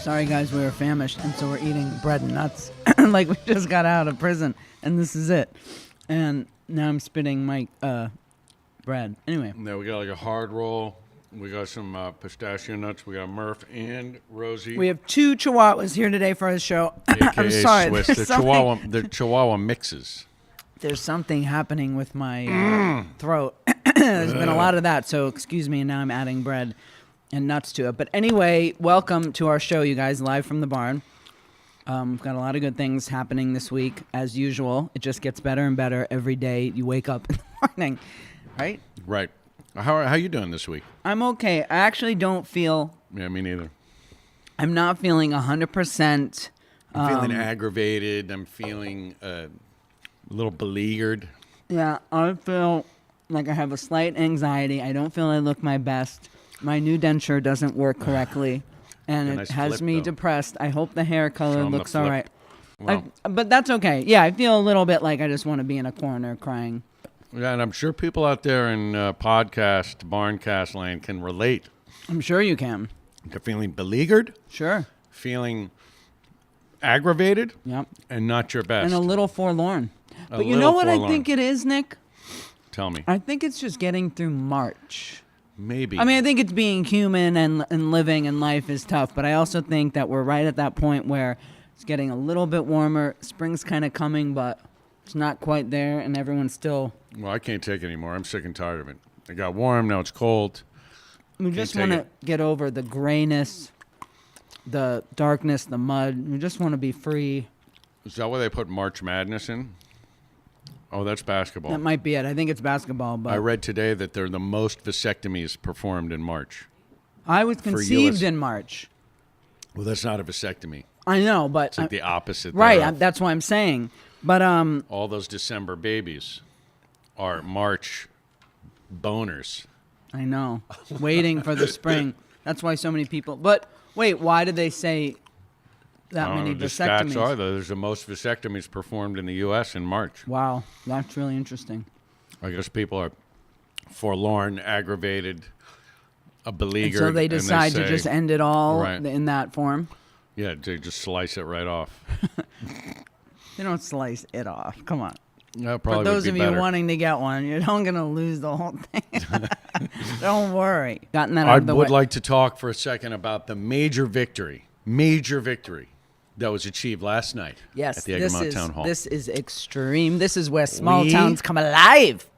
Sorry, guys, we were famished, and so we're eating bread and nuts like we just got out of prison, and this is it. And now I'm spitting my bread. Anyway. Now we got like a hard roll. We got some pistachio nuts. We got Murph and Rosie. We have 2 Chihuahuas here today for the show. AKA I'm sorry. Swiss. The Chihuahua mixes. There's something happening with my throat. There's been a lot of that, so excuse me, and now I'm adding bread and nuts to it. But anyway, welcome to our show, you guys, live from the barn. We've got a lot of good things happening this week, as usual. It just gets better and better every day you wake up in the morning, right? Right. How you doing this week? I'm okay. I actually don't feel... Yeah, me neither. I'm not feeling 100%... I'm feeling aggravated. I'm feeling a little beleaguered. Yeah, I feel like I have a slight anxiety. I don't feel I look my best. My new denture doesn't work correctly, and it nice has flip, me though. depressed. I hope the hair color looks all right. Wow. But that's okay. Yeah, I feel a little bit like I just want to be in a corner crying. Yeah, and I'm sure people out there in Barncast land can relate. I'm sure you can. They're feeling beleaguered, Sure. feeling aggravated, Yep. and not your best. And a little forlorn. But you little know what I forlorn. think it is, Nick? Tell me. I think it's just getting through March. Maybe. I mean, I think it's being human and living and life is tough, but I also think that we're right at that point where it's getting a little bit warmer. Spring's kind of coming, but it's not quite there, and everyone's still... Well, I can't take it anymore. I'm sick and tired of it. It got warm, now it's cold. We just take want to it. get over the grayness, the darkness, the mud. We just want to be free. Is that why they put March Madness in? Oh, that's basketball. That might be it. I think it's basketball, but... I read today that they're the most vasectomies performed in March. I was conceived in March. Well, that's not a vasectomy. I know, but... It's like the opposite. Right, thereof. that's what I'm saying. But, All those December babies are March boners. I know. Waiting for the spring. That's why so many people... But, wait, why did they say that many The vasectomies? stats are there's the most vasectomies performed in the U.S. in March. Wow, that's really interesting. I guess people are forlorn, aggravated, beleaguered. And so they decide to say, just end it all Right. in that form? Yeah, they just slice it right off. They don't slice it off. Come on. That For probably those would of be you better. wanting to get one, you're not going to lose the whole thing. Don't worry. Gotten that out I of the would way. like to talk for a second about the major victory that was achieved last night Yes, at the Egremont Town Hall. This is extreme. This is where small We- towns come alive.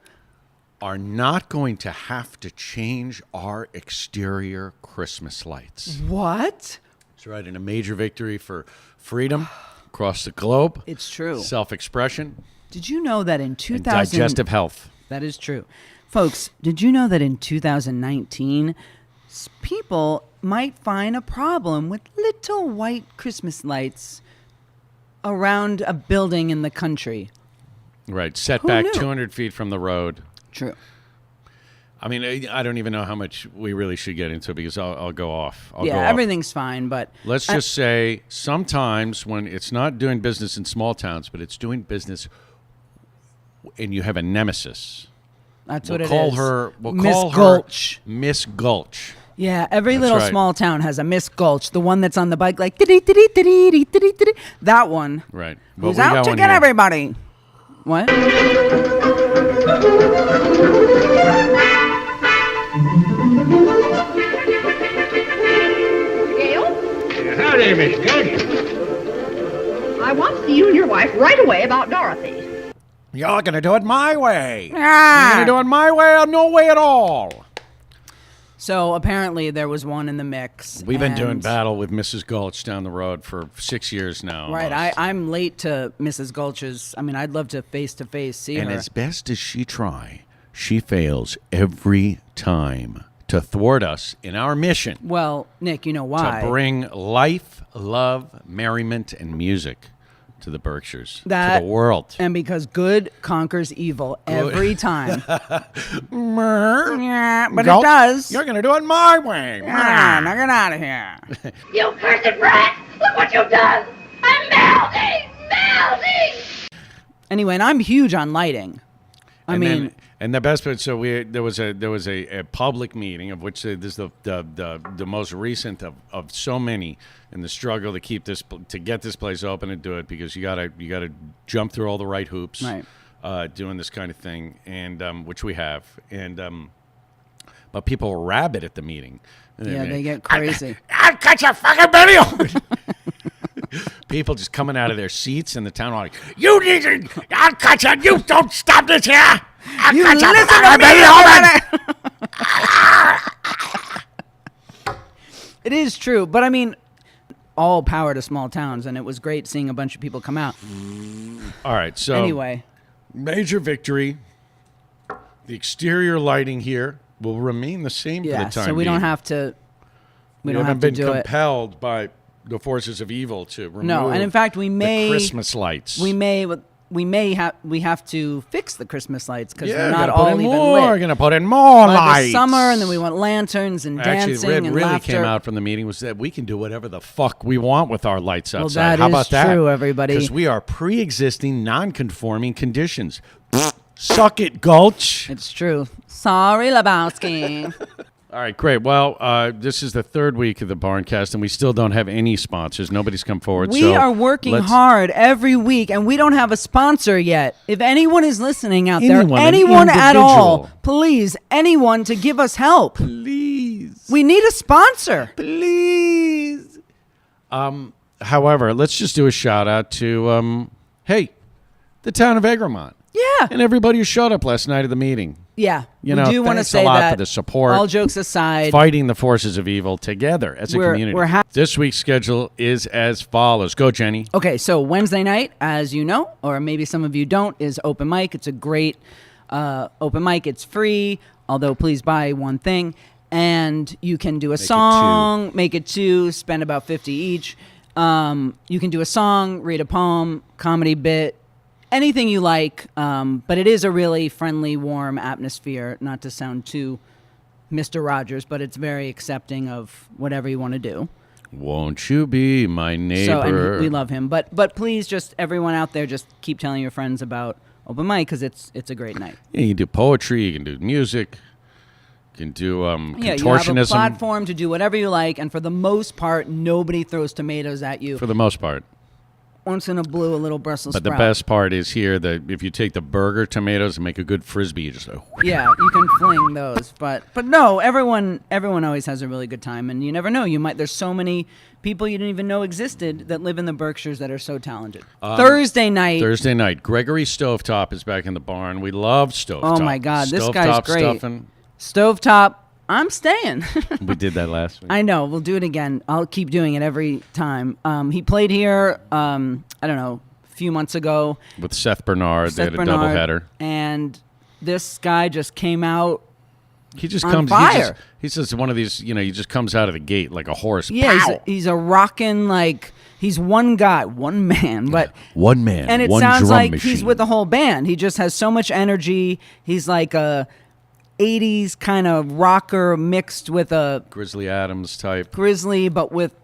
Are not going to have to change our exterior Christmas lights. What? That's right, in a major victory for freedom across the globe, It's true. self-expression, Did you know that in and 2000... digestive health. That is true. Folks, did you know that in 2019, people might find a problem with little white Christmas lights around a building in the country? Right, set back knew? 200 feet from the road. True. I mean, I don't even know how much we really should get into because I'll go off. I'll go Yeah, off. everything's fine, but... Let's just say sometimes when it's not doing business in small towns, but it's doing business and you have a nemesis. That's We'll what it call is. her. We'll Miss call Gulch. her Miss Gulch. Yeah, every That's little right. small town has a Miss Gulch. The one that's on the bike like... "Tiddy-tiddy-tiddy-tiddy-tiddy." That one. Right. Who's we out got to one get here. everybody. What? Howdy, Miss Gulch. I want to see you and your wife right away about Dorothy. You're gonna do it my way. You're Ah! gonna do it my way or no way at all. So apparently there was one in the mix. We've been doing and- battle with Mrs. Gulch down the road for 6 years now. Right, almost. I'm late to Mrs. Gulch's. I mean, I'd love to face see And her. as best as she try, she fails every time to thwart us in our mission Well, Nick, you know why? to bring life, love, merriment, and music to the Berkshires, to the world. And because good conquers evil every time. Yeah, but Gulch, it does. You're going to do it my way. Now get out of here. You cursed brat! Look what you've done! I'm melting! Melting! Anyway, and I'm huge on lighting. I And mean, then And the best part, so there was a public meeting of which this is the most recent of so many in the struggle to get this place open and do it, because you gotta jump through all the right hoops, Right. Doing this kind of thing, and which we have, and but people were rabid at the meeting. Yeah, they get crazy. I'll cut your fucking belly open. People just coming out of their seats in the town hall like, you need to, I'll cut you, you don't stop this here. I'll You cut your listen to fucking me, belly open. It is true, but I mean, all power to small towns, and it was great seeing a bunch of people come out. All right, so Anyway, major victory. The exterior lighting here will remain the same for the time so we don't being. have to. We don't haven't have to been do it. compelled by the forces of evil to remove. No, and in fact, we may the Christmas lights. we have to fix the Christmas lights because they're we're not gonna put all in even more. We're lit. gonna put in more By lights. the summer, and then we want lanterns and Actually, dancing Red and really laughter. came out from the meeting was that we can do whatever the fuck we want with our lights outside. that How is about that? true, everybody. Because we are pre-existing, non-conforming conditions. Suck it, Gulch. It's true. Sorry, Lebowski. All right, great. Well, this is the third week of the Barncast, and we still don't have any sponsors. Nobody's come forward. We so are working let's- hard every week, and we don't have a sponsor yet. If anyone is listening out there, Anyone, an anyone at all, individual. please, anyone to give us help. Please. We need a sponsor. Please. However, let's just do a shout out to, hey, the town of Egremont. Yeah. And everybody who showed up last night at the meeting. Yeah. You we know, do want to thanks say a lot that. for the support. All jokes aside. Fighting the forces of evil together as a We're- community. we're This week's schedule is as follows. Go, Jenny. Okay, so Wednesday night, as you know, or maybe some of you don't, is open mic. It's a great open mic. It's free, although please buy one thing. And you can do a song, make it two, spend about 50 each. You can do a song, read a poem, comedy bit, anything you like. But it is a really friendly, warm atmosphere, not to sound too Mr. Rogers, but it's very accepting of whatever you want to do. Won't you be my neighbor? So, and we love him. But please, just everyone out there, just keep telling your friends about open mic because it's a great night. Yeah, you can do poetry, you can do music, you can do Yeah, you have a contortionism. platform to do whatever you like, and for the most part, nobody throws tomatoes at you. For the most part. Once in a blue, a little Brussels But sprout. the best part is here that if you take the burger tomatoes and make a good frisbee, you just go, Yeah, you can fling those, but no, everyone always has a really good time, and you never know. There's so many people you didn't even know existed that live in the Berkshires that are so talented. Thursday night, Gregory Stovetop is back in the barn. We love Stovetop. Oh my God, this guy's Stovetop great. stuffing. Stovetop. I'm staying. We did that last week. I know. We'll do it again. I'll keep doing it every time. He played here, I don't know, a few months ago. With Seth Bernard, they had a Bernard, doubleheader. And this guy just came out. He just on comes. fire. He's just one of these. He just comes out of the gate like a horse. Yeah, Pow! he's a rockin', like, he's one guy, one man. But One man. and it one sounds drum like machine. he's with the whole band. He just has so much energy. He's like a 80s kind of rocker mixed with a Grizzly Adams type. grizzly, but with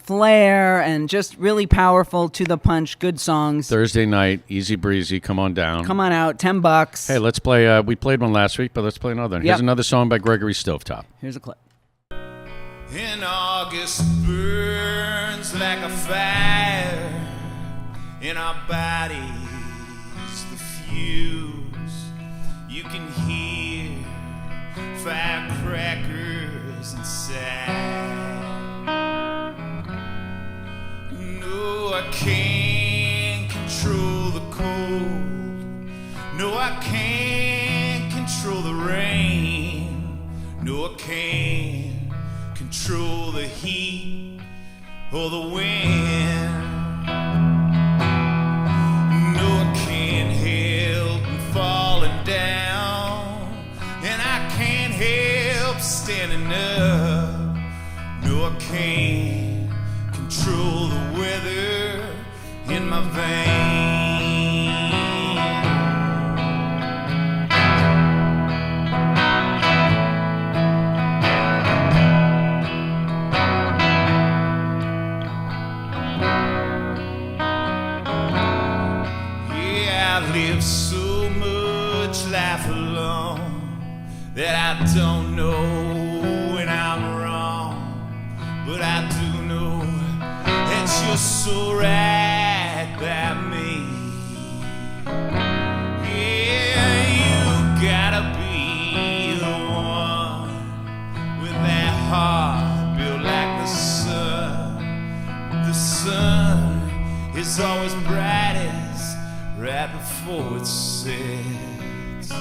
flair and just really powerful, to the punch, good songs. Thursday night, easy breezy. Come on down. Come on out, $10. Hey, let's play. We played one last week, but let's play another. Here's Yep. another song by Gregory Stovetop. Here's a clip. In August burns like a fire in our bodies, the fuse. You can hear firecrackers inside. No, I can't control the cold. No, I can't control the rain. No, I can't control the heat or the wind. No, I can't help falling down, and I can't help standing up. No, I can't control the weather in my veins. Yeah, I live so much life alone. that I don't know when I'm wrong, but I do know that you're so right by me. Yeah, you gotta be the one with that heart built like the sun. The sun is always brightest right before it sets.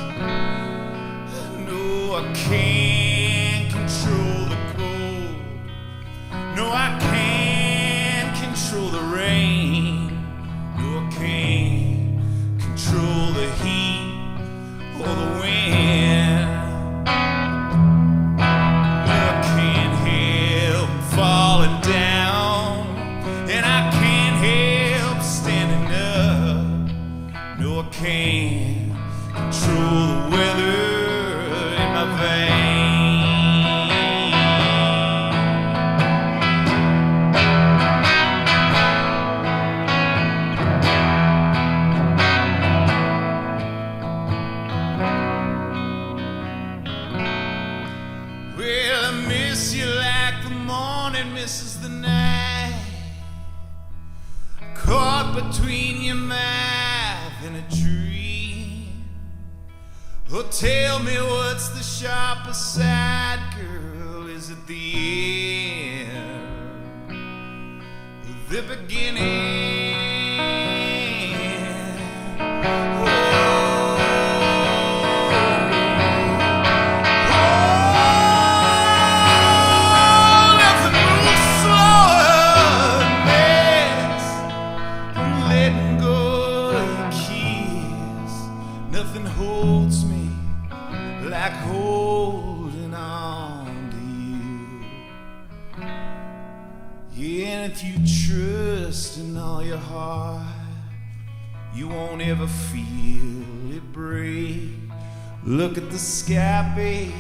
No, I can't control the cold. No, I can't control the rain. No, I can't control the heat or the wind. No, I can't help falling down, and I can't help standing up. No, I can't control the weather in my veins. Well, I miss you like the morning misses the night, caught between your mouth and a dream. Oh, tell me what's the sharper side, girl? Is it the end or the beginning? Nothing moves slower than letting go of your kiss. Nothing holds me like holding on to you. Yeah, and if you trust in all your heart, you won't ever feel it break. Look at the sky, babe.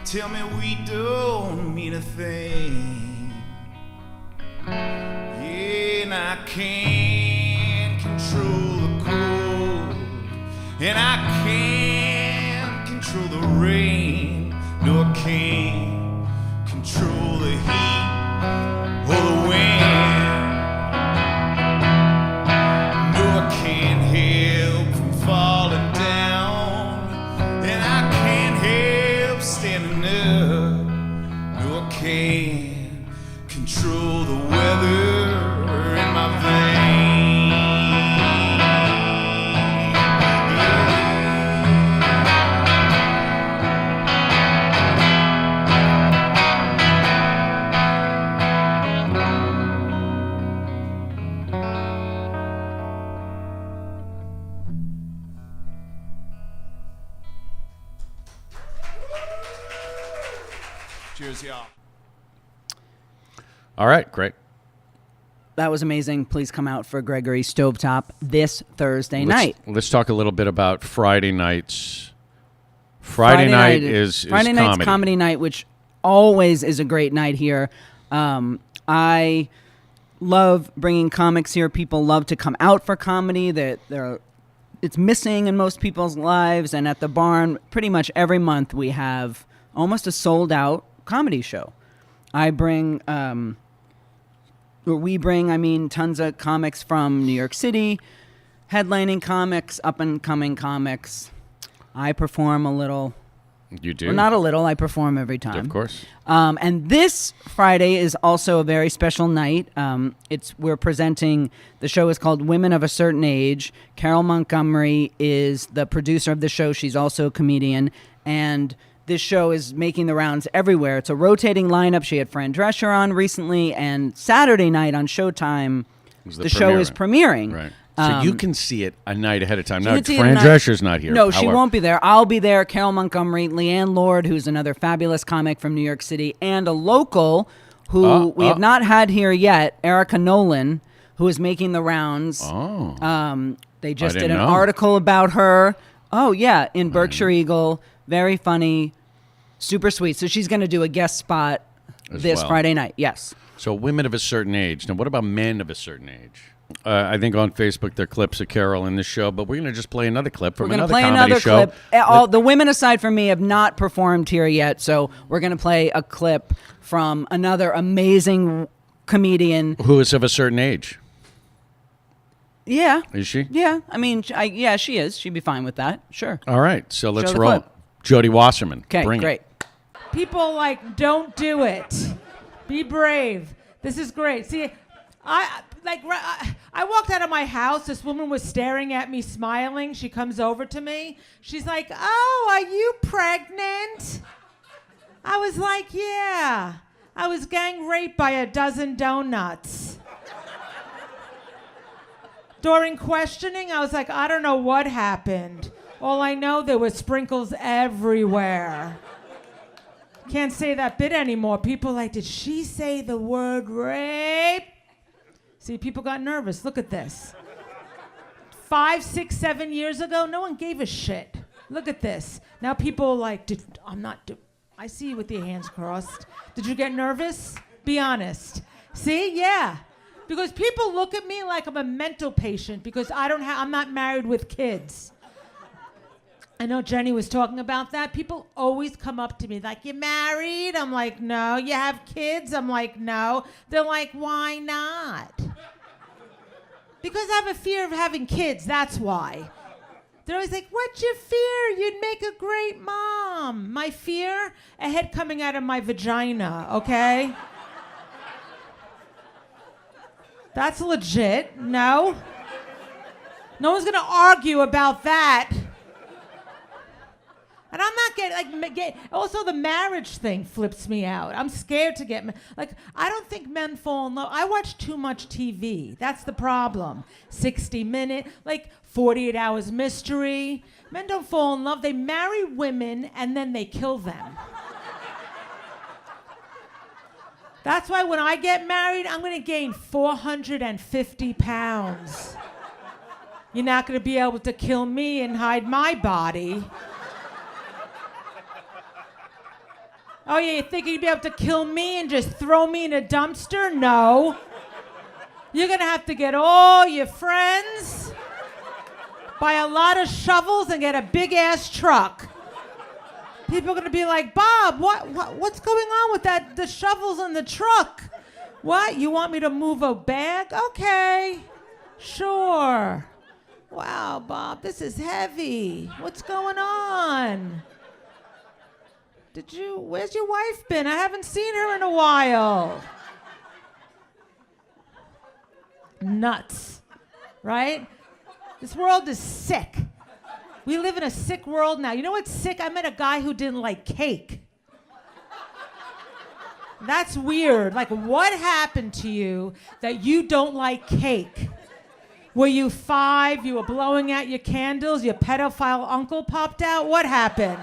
Tell me we don't mean a thing. Yeah, and I can't control the cold, and I can't control the rain. No, I can't control the heat or the wind. No, I can't help from falling down, and I can't help standing up. No, I can't control the weather in my veins. Cheers, y'all. All right, great. That was amazing. Please come out for Gregory Stovetop this Thursday night. Let's talk a little bit about Friday nights. Friday night is Friday comedy. night's comedy night, which always is a great night here. I love bringing comics here. People love to come out for comedy. It's missing in most people's lives. And at the Barn, pretty much every month we have almost a sold-out comedy show. We bring tons of comics from New York City, headlining comics, up-and-coming comics. I perform a little. You do? Well, not a little. I perform every time. Of course. And this Friday is also a very special night. We're presenting, the show is called Women of a Certain Age. Carole Montgomery is the producer of the show. She's also a comedian. And this show is making the rounds everywhere. It's a rotating lineup. She had Fran Drescher on recently. And Saturday night on Showtime, the show is premiering. Right. So you can see it a night ahead of time. Now, see Fran Drescher's not here. No, she won't be there. I'll be there. Carole Montgomery, Leighann Lord, who's another fabulous comic from New York City, and a local who we have not had here yet, Eryca Nolan, who is making the rounds. They just did an article about her. Oh, yeah, in Berkshire Eagle. Very funny, super sweet. So she's going to do a guest spot this Friday night. Yes. So women of a certain age. Now, what about men of a certain age? I think on Facebook there are clips of Carole in this show, but we're going to just play another clip from We're going to another play comedy another show. clip. All the women aside from me have not performed here yet, so we're going to play a clip from another amazing comedian. Who is of a certain age. Yeah. Is she? Yeah. I mean, yeah, she is. She'd be fine with that. Sure. All right, so let's Show the roll. clip. Jodie Wasserman. Okay, Bring great. It. People like, don't do it. Be brave. This is great. See, I walked out of my house. This woman was staring at me, smiling. She comes over to me. She's like, "Oh, are you pregnant?" I was like, "Yeah." I was gang raped by a dozen donuts. During questioning, I was like, "I don't know what happened. All I know, there were sprinkles everywhere." Can't say that bit anymore. People are like, "Did she say the word rape?" See, people got nervous. Look at this. 5, 6, 7 years ago, no one gave a shit. Look at this. Now people are like, I see you with your hands crossed. Did you get nervous? Be honest. See? Yeah. Because people look at me like I'm a mental patient because I'm not married with kids. I know Jenny was talking about that. People always come up to me like, "You married?" I'm like, "No." "You have kids?" I'm like, "No." They're like, "Why not?" Because I have a fear of having kids, that's why. They're always like, "What's your fear? You'd make a great mom." My fear? A head coming out of my vagina, okay? That's legit. No? No one's gonna argue about that. And I'm not getting, also the marriage thing flips me out. I'm scared to get, I don't think men fall in love. I watch too much TV. That's the problem. 60 Minutes, 48 Hours Mystery. Men don't fall in love. They marry women and then they kill them. That's why when I get married, I'm going to gain 450 pounds. You're not going to be able to kill me and hide my body. Oh, yeah, you think you'd be able to kill me and just throw me in a dumpster? No. You're going to have to get all your friends, buy a lot of shovels, and get a big-ass truck. People are going to be like, "Bob, what's going on with the shovels in the truck?" "What? You want me to move a bag? Okay. Sure. Wow, Bob, this is heavy. What's going on? Where's your wife been? I haven't seen her in a while." Nuts, right? This world is sick. We live in a sick world now. You know what's sick? I met a guy who didn't like cake. That's weird. What happened to you that you don't like cake? Were you 5? You were blowing out your candles? Your pedophile uncle popped out? What happened?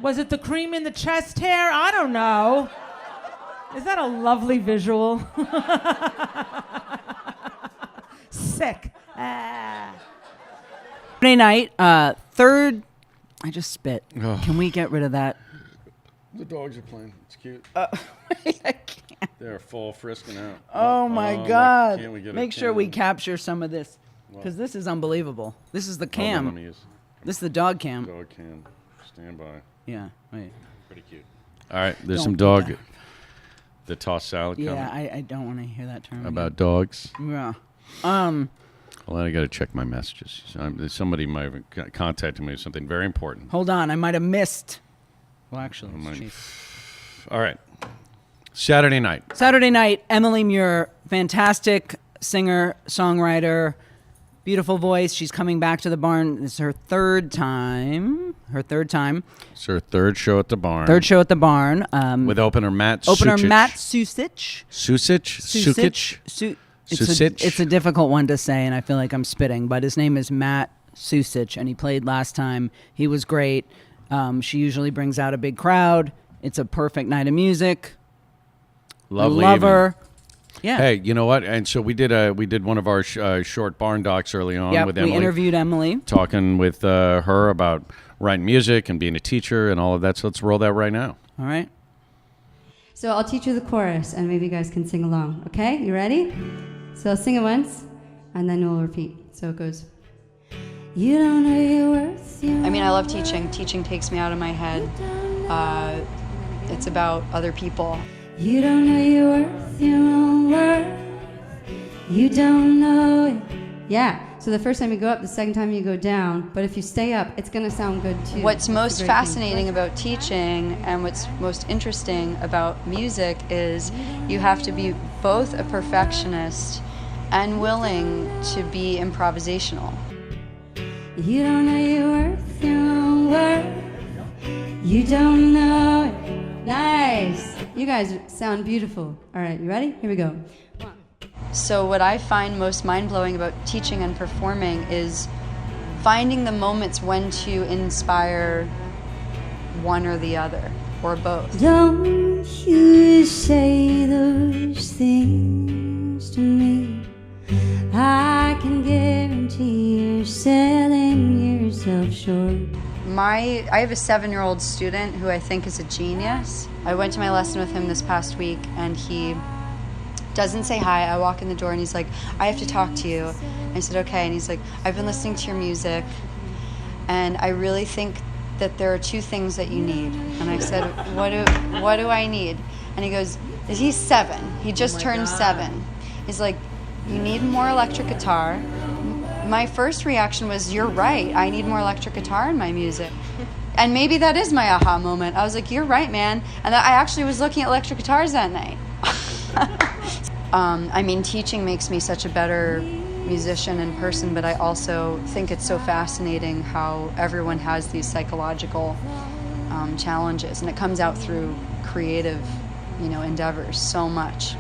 Was it the cream in the chest hair? I don't know. Is that a lovely visual? Sick. Friday night, third. I just spit. Oh. Can we get rid of that? The dogs are playing. It's cute. I can't. They're full frisking out. Oh my God. Can't we get Make sure we capture some of this because this is unbelievable. This is the cam. Let me use This is the dog cam. dog cam. Stand by. Yeah. Wait. Pretty cute. All right, there's Don't some put dog. that. The tossed salad Yeah, coming. I don't want to hear that term. About dogs. again. Yeah. Well, I got to check my messages. Somebody might have contacted me with something very important. Hold on. I might have missed. Well, actually, might- it's Chief. All right. Saturday night, Emily Mure, fantastic singer, songwriter, beautiful voice. She's coming back to the barn. This is her third time. It's her third show at the barn. Third show at the barn. With opener Matt Opener Sucich. Matt Sucich. Sucich? Sucich? It's a difficult one to say, and I feel like I'm spitting, but his name is Matt Sucich, and he played last time. He was great. She usually brings out a big crowd. It's a perfect night of music. Lovely Love evening. her. Yeah. Hey, you know what? And so we did one of our short barn docs early on Yep, with we Emily. interviewed Emily. Talking with her about writing music and being a teacher and all of that. So let's roll that right now. All right. So I'll teach you the chorus, and maybe you guys can sing along. Okay? You ready? So I'll sing it once, and then we'll repeat. So it goes, you don't know your worth. I mean, I love teaching. Teaching takes me out of my head. It's about other people. You don't know your worth, your own worth. You don't know it. Yeah. So the first time you go up, the second time you go down. But if you stay up, it's going to sound good too. What's most fascinating about teaching and what's most interesting about music is you have to be both a perfectionist and willing to be improvisational. You don't know your worth, your own worth. You don't know it. Nice. You guys sound beautiful. All right, you ready? Here we go. So what I find most mind-blowing about teaching and performing is finding the moments when to inspire one or the other, or both. Don't you say those things to me. I can guarantee you're selling yourself short. I have a 7-year-old student who I think is a genius. I went to my lesson with him this past week, and he doesn't say hi. I walk in the door and he's like, I have to talk to you. I said, okay. And he's like, I've been listening to your music and I really think that there are 2 things that you need. And I said, what do I need? And he goes, he's 7. He just turned 7. He's like, you need more electric guitar. My first reaction was, you're right. I need more electric guitar in my music. And maybe that is my aha moment. I was like, you're right, man. And I actually was looking at electric guitars that night. I mean, teaching makes me such a better musician and person, but I also think it's so fascinating how everyone has these psychological challenges, and it comes out through creative, endeavors so much.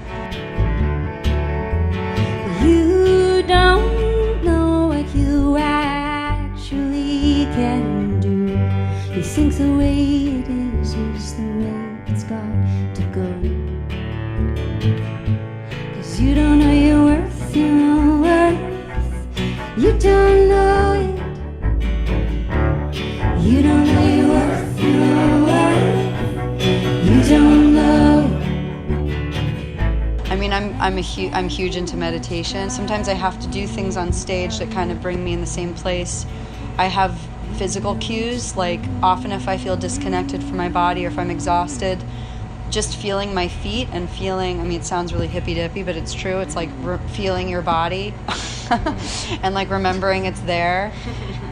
You don't know what you actually can do. You think the way it is the way it's got to go. You don't know your worth, your own worth. You don't know it. You don't know your worth, your own worth. You don't know it. I mean, I'm huge into meditation. Sometimes I have to do things on stage that kind of bring me in the same place. I have physical cues, like often if I feel disconnected from my body or if I'm exhausted, just feeling my feet and feeling, I mean, it sounds really hippy-dippy, but it's true. It's like feeling your body and like remembering it's there.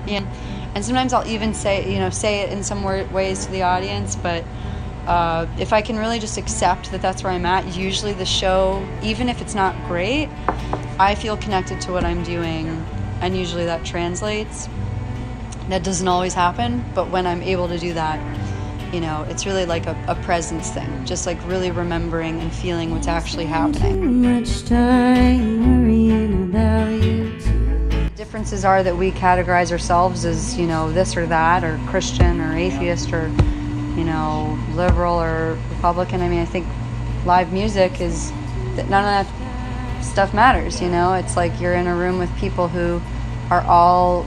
Yeah. And sometimes I'll even say it in some ways to the audience, but if I can really just accept that that's where I'm at, usually the show, even if it's not great, I feel connected to what I'm doing, and usually that translates. That doesn't always happen, but when I'm able to do that, it's really like a presence thing, just like really remembering and feeling what's actually happening. Too much time worrying about you. Differences are that we categorize ourselves as, this or that, or Christian or atheist or, liberal or Republican. I mean, I think live music is, that none of that stuff matters, It's like you're in a room with people who are all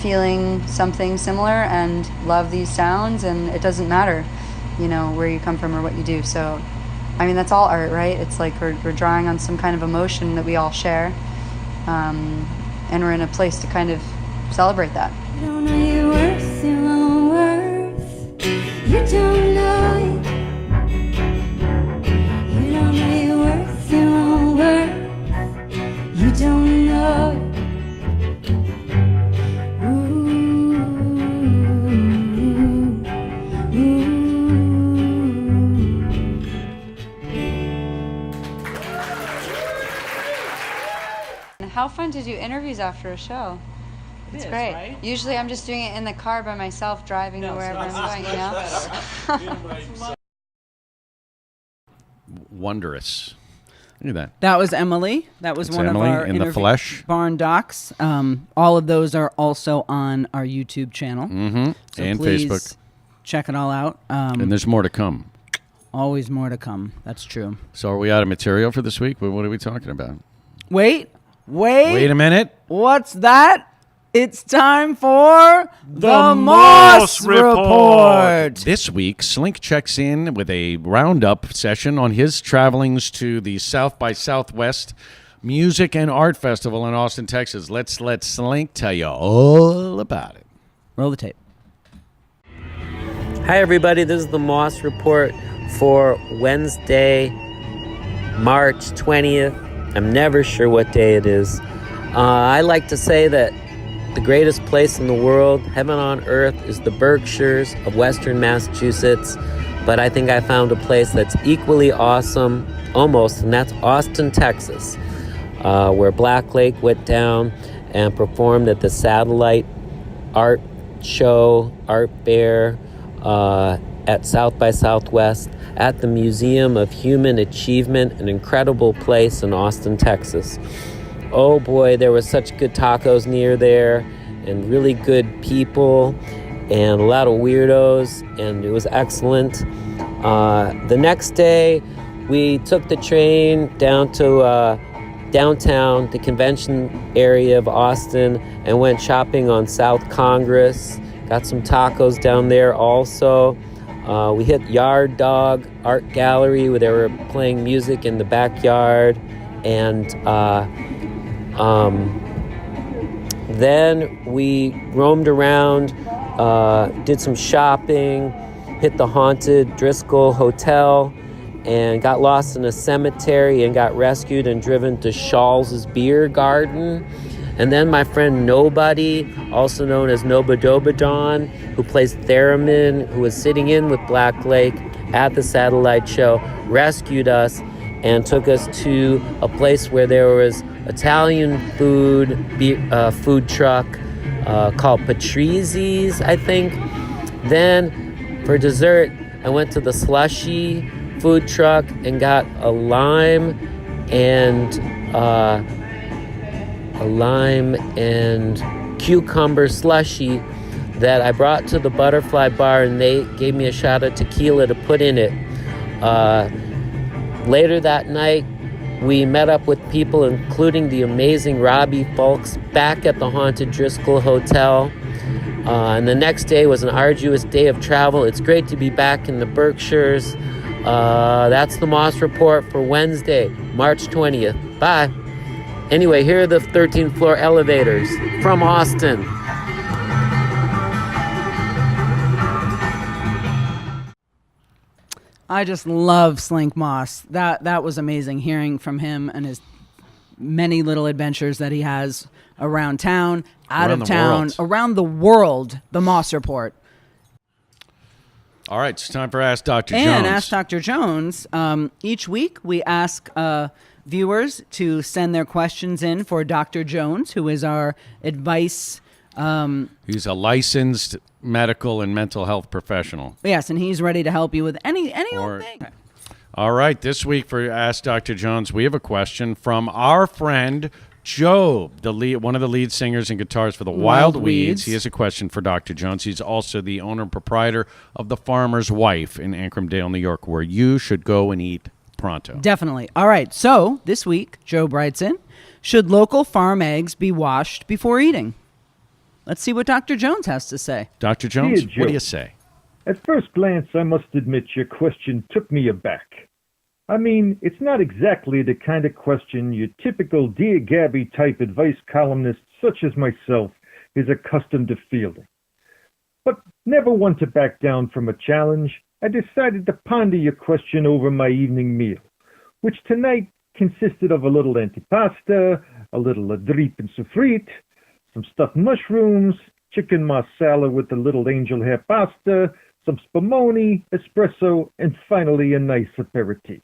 feeling something similar and love these sounds, and it doesn't matter, where you come from or what you do. So, I mean, that's all art, right? It's like we're drawing on some kind of emotion that we all share, and we're in a place to kind of celebrate that. You don't know your worth, your own worth. You don't know it. You don't know your worth, your own worth. You don't know it. How fun to do interviews after a show. It's great. Right? Usually I'm just doing it in the car by myself, driving to wherever I'm going, Wondrous. Look at that. That was Emily. That was one Emily of our in the flesh. Barn docs. All of those are also on our YouTube channel. Mm-hmm. So and please Facebook. Check it all out. And there's more to come. Always more to come. That's true. So are we out of material for this week? What are we talking about? Wait a minute. What's that? It's time for The Moss Report. This week, Slink checks in with a roundup session on his travelings to the South by Southwest Music and Art Festival in Austin, Texas. Let's let Slink tell you all about it. Roll the tape. Hi, everybody. This is the Moss Report for Wednesday, March 20th. I'm never sure what day it is. I like to say that the greatest place in the world, heaven on earth, is the Berkshires of Western Massachusetts. But I think I found a place that's equally awesome, almost, and that's Austin, Texas, where Black Lake went down and performed at the Satellite Art Show, Art Fair, at South by Southwest, at the Museum of Human Achievement, an incredible place in Austin, Texas. Oh boy, there was such good tacos near there, and really good people, and a lot of weirdos, and it was excellent. The next day, we took the train down to downtown, the convention area of Austin, and went shopping on South Congress. Got some tacos down there also. We hit Yard Dog Art Gallery where they were playing music in the backyard. And then we roamed around, did some shopping, hit the haunted Driscoll Hotel, and got lost in a cemetery and got rescued and driven to Shawls's Beer Garden. And then my friend Nobody, also known as Nobadobadon, who plays theremin, who was sitting in with Black Lake at the Satellite Show, rescued us and took us to a place where there was Italian food truck called Patrizi's, I think. Then for dessert, I went to the Slushy food truck and got a lime and cucumber slushy that I brought to the Butterfly Bar, and they gave me a shot of tequila to put in it. Later that night, we met up with people, including the amazing Robbie Fulks, back at the haunted Driscoll Hotel. And the next day was an arduous day of travel. It's great to be back in the Berkshires. That's the Moss Report for Wednesday, March 20th. Bye. Anyway, here are the 13th floor elevators from Austin. I just love Slink Moss. That was amazing hearing from him and his many little adventures that he has around town, out of town, around the world. The Moss Report. All right, it's time for Ask Dr. Jones. And Ask Dr. Jones. Each week we ask viewers to send their questions in for Dr. Jones, who is our advice. He's a licensed medical and mental health professional. Yes, and he's ready to help you with any old thing. All right, this week for Ask Dr. Jones, we have a question from our friend Job, one of the lead singers and guitarists for the Wild Weeds. He has a question for Dr. Jones. He's also the owner and proprietor of The Farmer's Wife in Ancramdale, New York, where you should go and eat pronto. Definitely. All right, so this week, Job writes in, should local farm eggs be washed before eating? Let's see what Dr. Jones has to say. Dr. Jones, Dear what do Joe, you say? At first glance, I must admit your question took me aback. I mean, it's not exactly the kind of question your typical Dear Gabby type advice columnist such as myself is accustomed to fielding. But never one to back down from a challenge, I decided to ponder your question over my evening meal, which tonight consisted of a little antipasta, a little drip and souffrite, some stuffed mushrooms, chicken marsala with a little angel hair pasta, some spumoni, espresso, and finally a nice aperitif.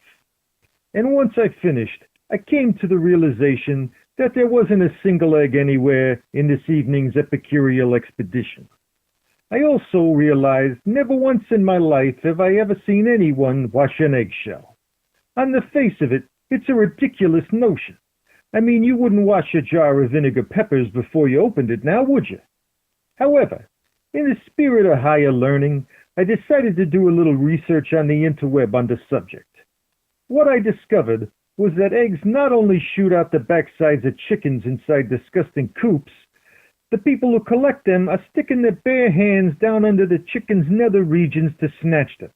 And once I finished, I came to the realization that there wasn't a single egg anywhere in this evening's epicureal expedition. I also realized never once in my life have I ever seen anyone wash an eggshell. On the face of it, it's a ridiculous notion. I mean, you wouldn't wash a jar of vinegar peppers before you opened it now, would you? However, in the spirit of higher learning, I decided to do a little research on the interweb on the subject. What I discovered was that eggs not only shoot out the backsides of chickens inside disgusting coops, The people who collect them are sticking their bare hands down under the chicken's nether regions to snatch them.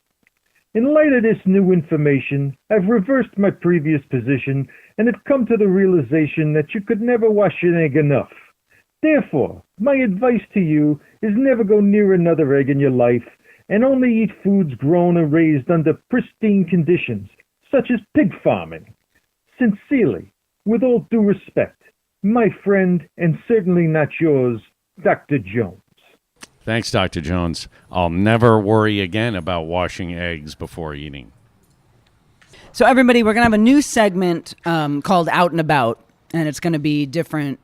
In light of this new information, I've reversed my previous position and have come to the realization that you could never wash an egg enough. Therefore, my advice to you is never go near another egg in your life and only eat foods grown and raised under pristine conditions, such as pig farming. Sincerely, with all due respect, my friend, and certainly not yours, Dr. Jones. Thanks, Dr. Jones. I'll never worry again about washing eggs before eating. So everybody, we're going to have a new segment called Out and About, and it's going to be different,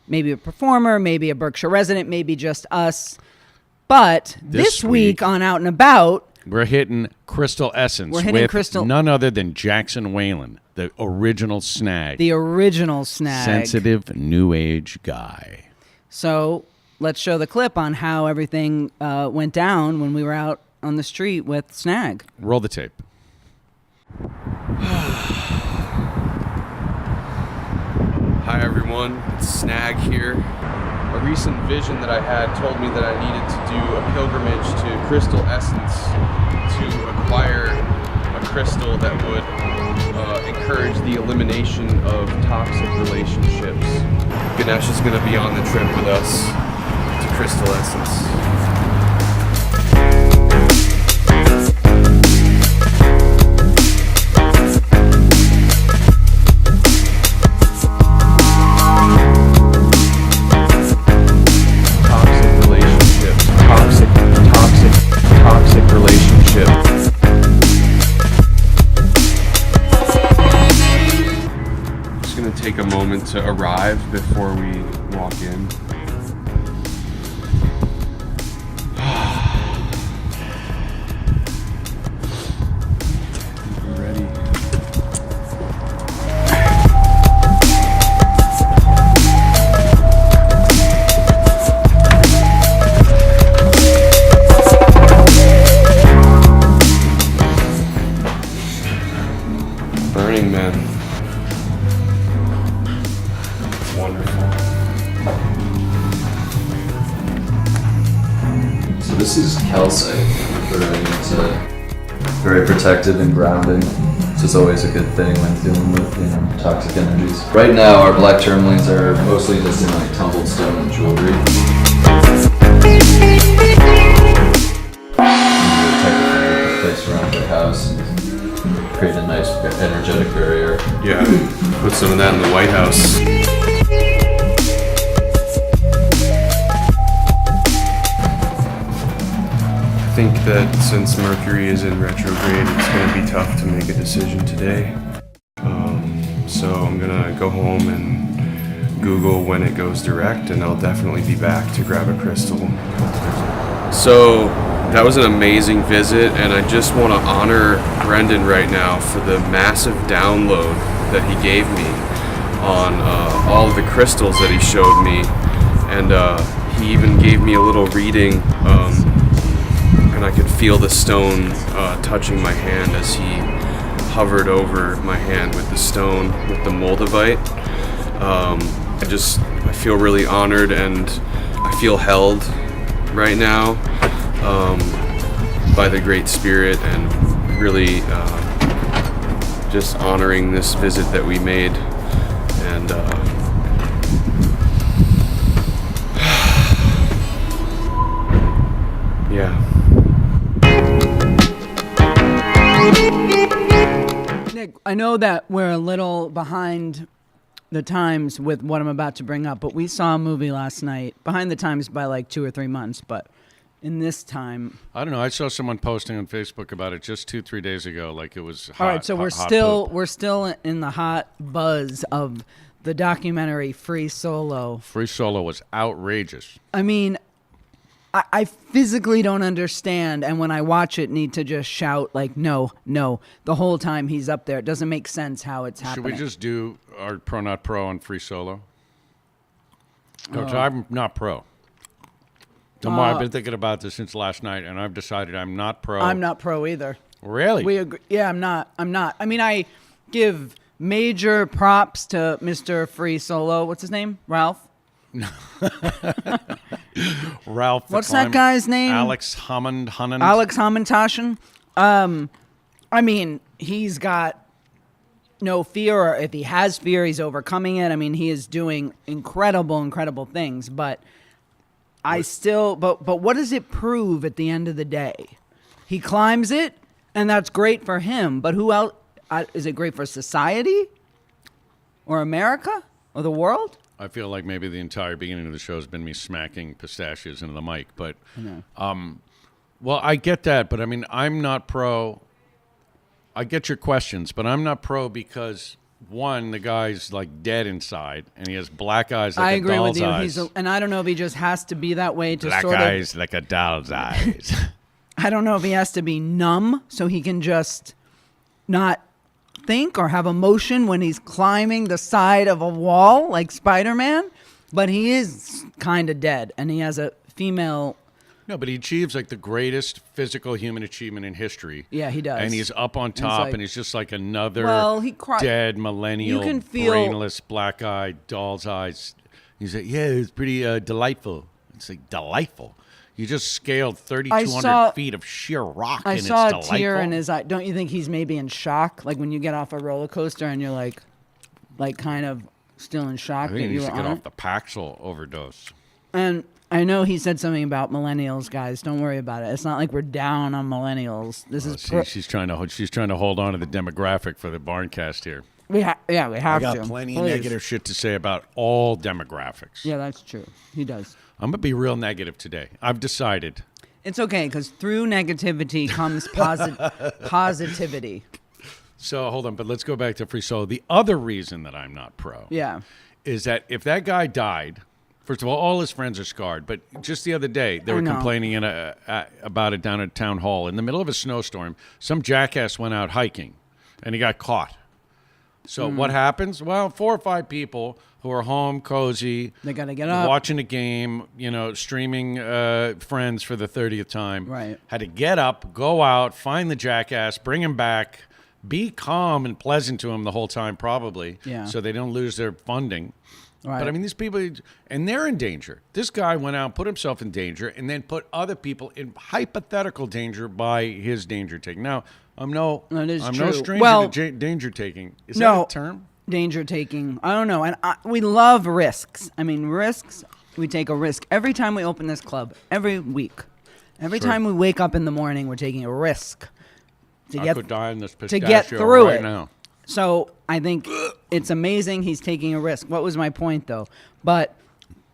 maybe a performer, maybe a Berkshire resident, maybe just us. But this week on Out and About, we're hitting Crystal Essence with none other than Jackson Whalan, the original SNAG. The original SNAG. Sensitive, new age guy. So let's show the clip on how everything went down when we were out on the street with SNAG. Roll the tape. Hi everyone, it's Snag here. A recent vision that I had told me that I needed to do a pilgrimage to Crystal Essence to acquire a crystal that would encourage the elimination of toxic relationships. Ganesh is going to be on the trip with us to Crystal Essence. Toxic relationship. Just gonna take a moment to arrive before we walk in. We're ready. Burning Man. It's wonderful. So this is calcite, it's very protective and grounding, which is always a good thing when dealing with toxic energies. Right now our black tourmalines are mostly just in like tumbled stone and jewelry. You place around your house and create a nice energetic barrier. Yeah, put some of that in the White House. I think that since Mercury is in retrograde, it's going to be tough to make a decision today. So I'm going to go home and Google when it goes direct, and I'll definitely be back to grab a crystal. So that was an amazing visit, and I just want to honor Brendan right now for the massive download that he gave me on all of the crystals that he showed me, and he even gave me a little reading, and I could feel the stone touching my hand as he hovered over my hand with the stone, with the moldavite. I feel really honored, and I feel held right now by the Great Spirit, and really just honoring this visit that we made. And yeah. Nick, I know that we're a little behind the times with what I'm about to bring up, but we saw a movie last night, behind the times by like 2 or 3 months, but in this time, I don't know. I saw someone posting on Facebook about it just 2-3 days ago, like it was hot. All right, so we're still in the hot buzz of the documentary Free Solo. Free Solo was outrageous. I mean, I physically don't understand, and when I watch it, need to just shout like no the whole time he's up there. It doesn't make sense how it's happening. Should we just do our pro not pro on Free Solo? No, so I'm not pro. I've been thinking about this since last night, and I've decided I'm not pro. I'm not pro either. Really? We agree. Yeah, I'm not. I mean, I give major props to Mr. Free Solo. What's his name? Ralph? Ralph. What's that guy's name? Alex Hammond. Alex Hammond. I mean, he's got no fear, or if he has fear, he's overcoming it. I mean, he is doing incredible things. But but what does it prove at the end of the day? He climbs it, and that's great for him. But who else? Is it great for society? Or America? Or the world? I feel like maybe the entire beginning of the show has been me smacking pistachios into the mic. But, well, I get that. But, I mean, I'm not pro. I get your questions, but I'm not pro because, one, the guy's, like, dead inside, and he has black eyes like a doll's eyes. And I don't know if he just has to be that way to black sort of... Black eyes like a doll's eyes. I don't know if he has to be numb so he can just not think or have emotion when he's climbing the side of a wall like Spider-Man, but he is kind of dead, and he has a female... No, but he achieves like the greatest physical human achievement in history. Yeah, he does. And he's up on top, like, and he's just like another dead millennial, you can feel... brainless, black-eyed, doll's eyes. He's like, yeah, it was pretty delightful. It's like, delightful? You just scaled 3,200 feet of sheer rock, and it's delightful? I saw a tear in his eye. Don't you think he's maybe in shock? Like when you get off a roller coaster and you're like kind of still in shock. I think he needs to get off the Paxil overdose. And I know he said something about millennials, guys. Don't worry about it. It's not like we're down on millennials. She's trying to hold on to the demographic for the Barncast here. We have to. I got plenty of negative shit to say about all demographics. Yeah, that's true. He does. I'm going to be real negative today. I've decided. It's okay, because through negativity comes positivity. So, hold on, but let's go back to free solo. The other reason that I'm not pro is that if that guy died, first of all his friends are scarred, but just the other day, they were complaining about it down at town hall. In the middle of a snowstorm, some jackass went out hiking, and he got caught. So what happens? Well, 4 or 5 people who are home, cozy. They got to get up. Watching a game, streaming Friends for the 30th time. Right. Had to get up, go out, find the jackass, bring him back, be calm and pleasant to him the whole time probably. Yeah. So they don't lose their funding. Right. But, I mean, these people, and they're in danger. This guy went out, put himself in danger, and then put other people in hypothetical danger by his danger taking. Now, I'm no stranger to danger taking. Is that a term? Danger taking. I don't know. And we love risks. I mean, risks, we take a risk. Every time we open this club, every week, every time we wake up in the morning, we're taking a risk I could die in this to get through right it. Now. So I think it's amazing he's taking a risk. What was my point, though? But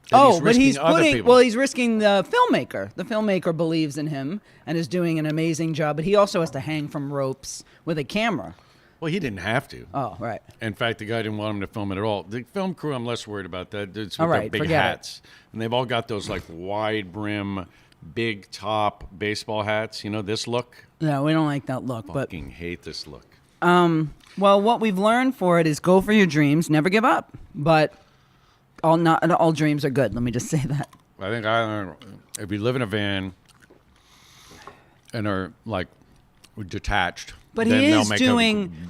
he's risking the filmmaker. The filmmaker believes in him and is doing an amazing job, but he also has to hang from ropes with a camera. Well, he didn't have to. Oh, right. In fact, the guy didn't want him to film it at all. The film crew, I'm less worried about that. It's with their big hats. And they've all got those like wide brim, big top baseball hats. You know, this look? No, we don't like that look. Fucking hate this look. Well, what we've learned for it is go for your dreams, never give up. But not all dreams are good. Let me just say that. I think I learned if you live in a van and are like detached, but then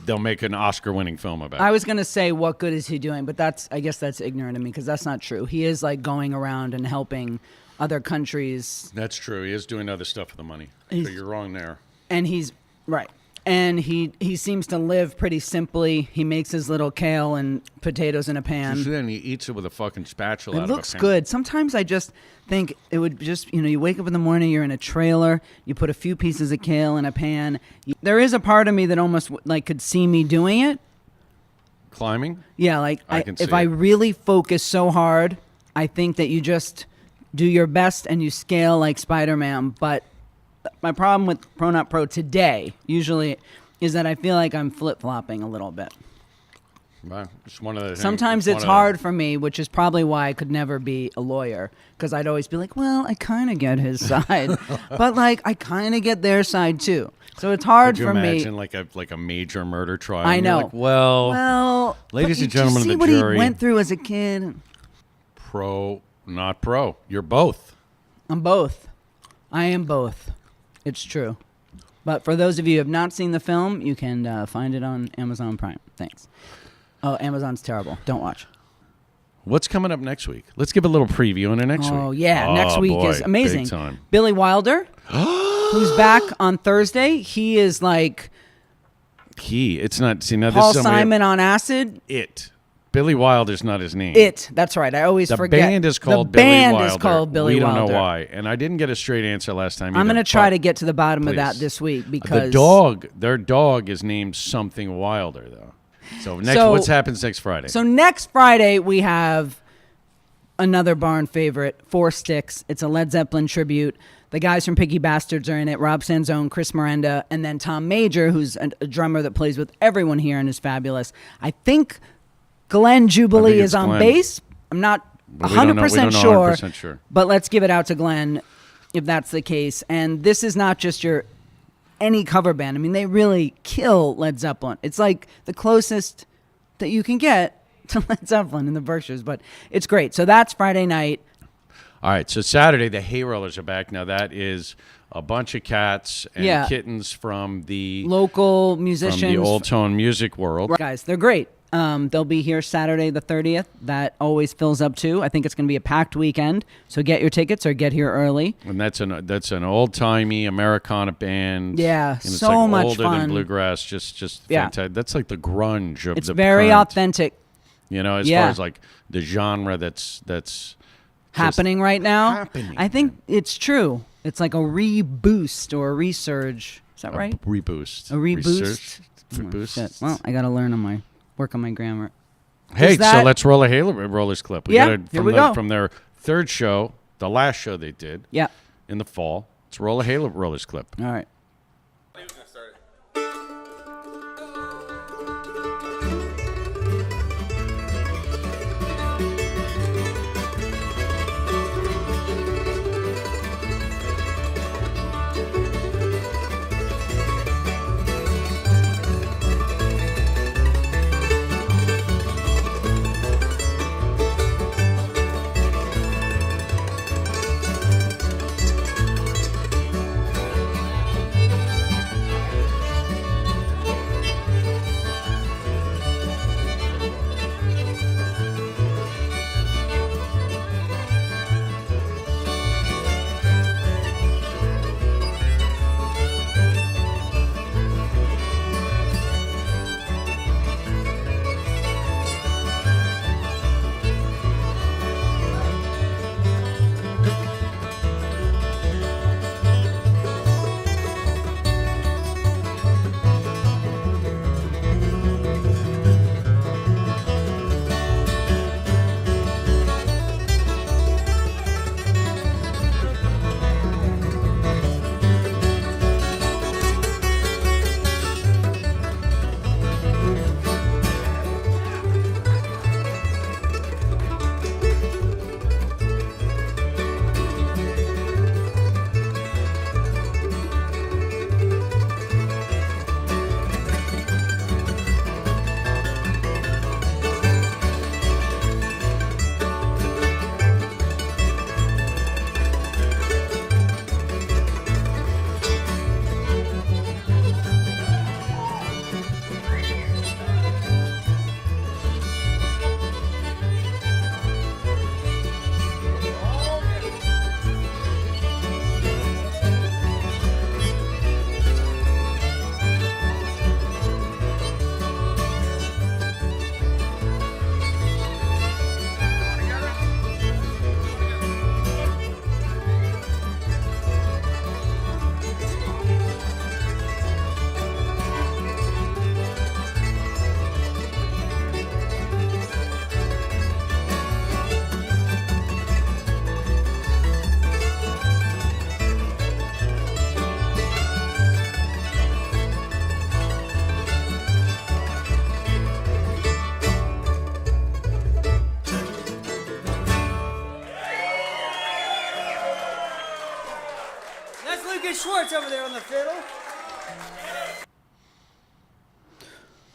they'll make an Oscar-winning film about it. I was gonna say what good is he doing, but I guess that's ignorant of me because that's not true. He is like going around and helping other countries. That's true. He is doing other stuff for the money. So you're wrong there. And he's right. And he seems to live pretty simply. He makes his little kale and potatoes in a pan. And he eats it with a fucking spatula. It looks good. Sometimes I just think it would just, you wake up in the morning, you're in a trailer, you put a few pieces of kale in a pan. There is a part of me that almost like could see me doing it. Climbing? Yeah, like if I really focus so hard, I think that you just do your best and you scale like Spider-Man, but my problem with Pro Not Pro today usually is that I feel like I'm flip-flopping a little bit. Well, it's one of the Sometimes it's hard for me, which is probably why I could never be a lawyer, because I'd always be like, well, I kind of get his side, but like I kind of get their side too. So it's hard for me. Could you imagine like a major murder trial? I know. Like, well, ladies and gentlemen of the jury. See what he went through as a kid. Pro, not pro. You're both. I'm both. I am both. It's true. But for those of you who have not seen the film, you can find it on Amazon Prime. Thanks. Oh, Amazon's terrible. Don't watch. What's coming up next week? Let's give a little preview into next week. Oh, yeah. Next week boy, is amazing. Big time. Billy Wilder, who's back on Thursday. He is like It's not. See, now Paul this is somebody, Simon on acid. Billy Wilder's not his name. That's right. I always the forget. Band is called the Billy band Wilder. is called Billy We don't Wilder. know why. And I didn't get a straight answer last time. I'm going to try to get to the bottom of that please. this week because their dog is named something Wilder, though. So what happens next Friday? So next Friday we have another barn favorite, Four Sticks. It's a Led Zeppelin tribute. The guys from Picky Bastards are in it. Rob Sanzone, Chris Miranda, and then Tom Major, who's a drummer that plays with everyone here and is fabulous. I think Glenn Jubilee is on bass. I'm not 100% sure, 100% sure. But let's give it out to Glenn if that's the case. And this is not just any cover band. I mean, they really kill Led Zeppelin. It's like the closest that you can get to Led Zeppelin in the Berkshires, but it's great. So that's Friday night. All right, so Saturday, the Hayrollers are back. Now, that is a bunch of cats and kittens from the local musicians. From the Old Tone music world. Right. Guys, they're great. They'll be here Saturday the 30th. That always fills up, too. I think it's going to be a packed weekend, so get your tickets or get here early. And that's an old-timey Americana band. Yeah, and it's so like much older fun. than bluegrass, just fantastic. That's like the grunge of it's the very current, authentic. As far as like the genre that's happening right now. Happening. I think it's true. It's like a reboost or a resurge. Is that right? Reboost. A reboost. Reboost. Well, I got to work on my grammar. Hey, so let's roll a Hayrollers clip. We got here we go. From their third show, the last show they did. Yeah. In the fall. Let's roll a Hayrollers clip. All right. Schwartz over there on the fiddle.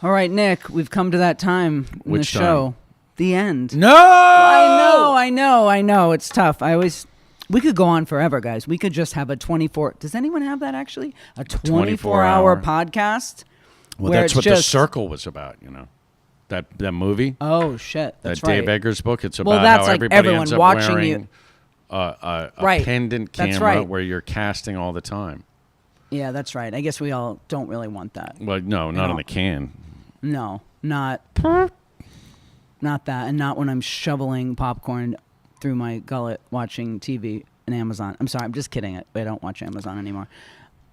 All right, Nick, we've come to that time in the show. Time? The end. No! I know. It's tough. We could go on forever, guys. We could just have a 24. Does anyone have that actually? A 24-hour podcast? Well, that's what the circle was about, That movie. Oh shit, that's that right. Dave Eggers book. It's Well, about that's how like everybody everyone ends up watching wearing you. a Right. pendant That's camera right. where you're casting all the time. Yeah, that's right. I guess we all don't really want that. Well, no, not on the can. No, not that, and not when I'm shoveling popcorn through my gullet watching TV and Amazon. I'm sorry, I'm just kidding. I don't watch Amazon anymore.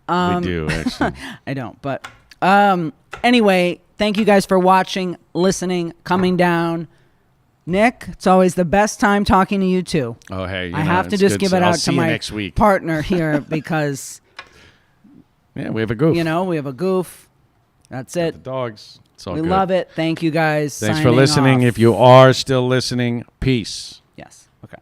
We do, actually. I don't, but anyway, thank you guys for watching, listening, coming down. Nick, it's always the best time talking to you too. Oh, hey, I have to just give it out to my next week. partner here because yeah, we have a goof. we have a goof. That's it. The dogs. It's all We good. love it. Thank you guys. Thanks for Signing listening. off. If you are still listening, peace. Yes. Okay.